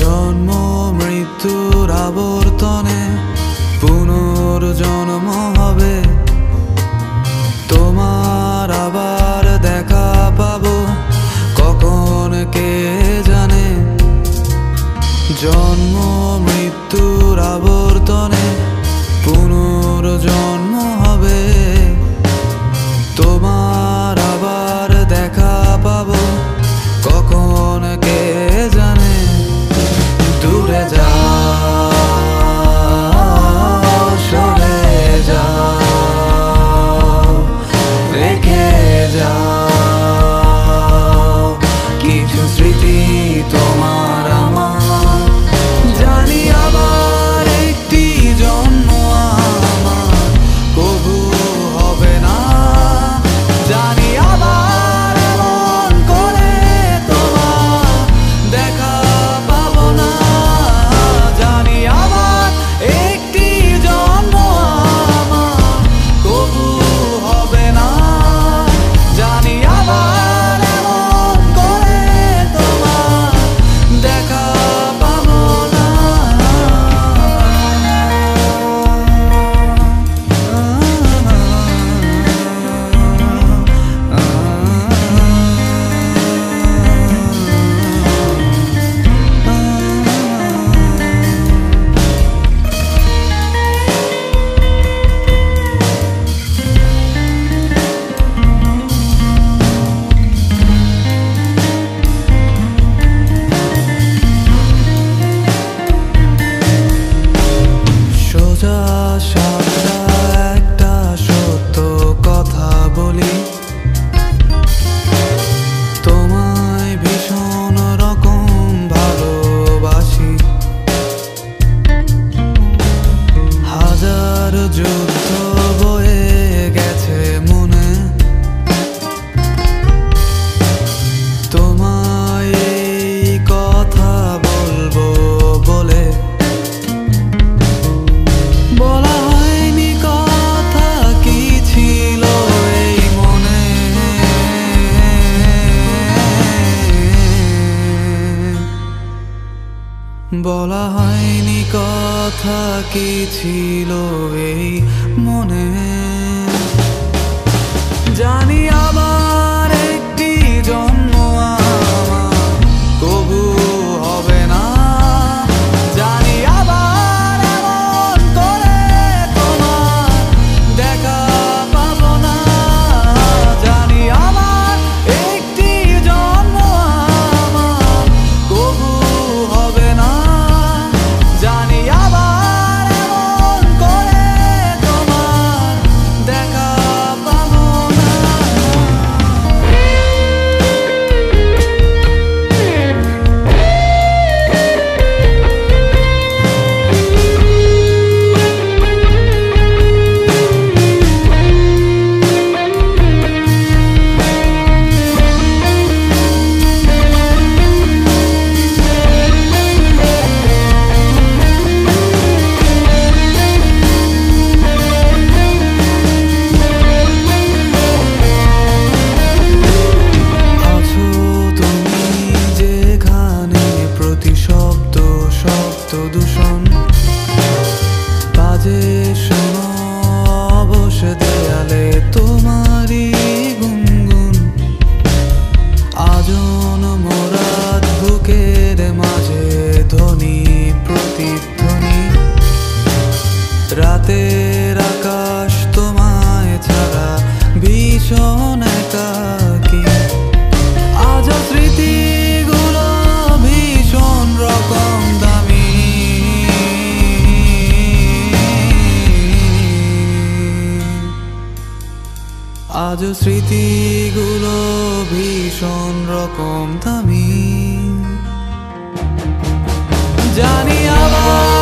জন্ম মৃত্যুর আবর্তনে পুনর্জন্ম হবে, তোমার আবার দেখা পাবো কখন কে জানে। জন্ম মৃত্যুর আবর্তনে পুনর্জন্ম হবে, তোমার আবার দেখা পাবো কখন কে জানে। দূরে যাও, সরে যাও, রেখে যাও কিছু স্মৃতি তোমার আমার। জানি আবার একটি জন্ম আমার কবু হবে না, জানি আবার এমন করে তোমার দেখা পাবো না। জানি আবার একটি জন্ম আমার কবু হবে না, জানি আবার এমন করে তোমার দেখা পাবো না। সোজা সাপটা একটা সত্য কথা বলি, তোমায় ভীষণ রকম ভালোবাসি। হাজার যুদ্ধ বয়ে গেছে মনে, তোমায় এই কথা বলবো বলে। বলা হয়নি কথা কি ছিল এই মনে, বলা হয়নি কথা কি ছিল এই মনে। জানি আবার একটি জন্ম আমার কবু হবে না, জানি আবার এমন করে তোমার দেখা পাবো না। জানি আবার একটি জন্ম আমার কবু হবে না, জানি আবার এমন করে তোমার আজ স্মৃতিগুলো ভীষণ রকম দামি, জানি আবার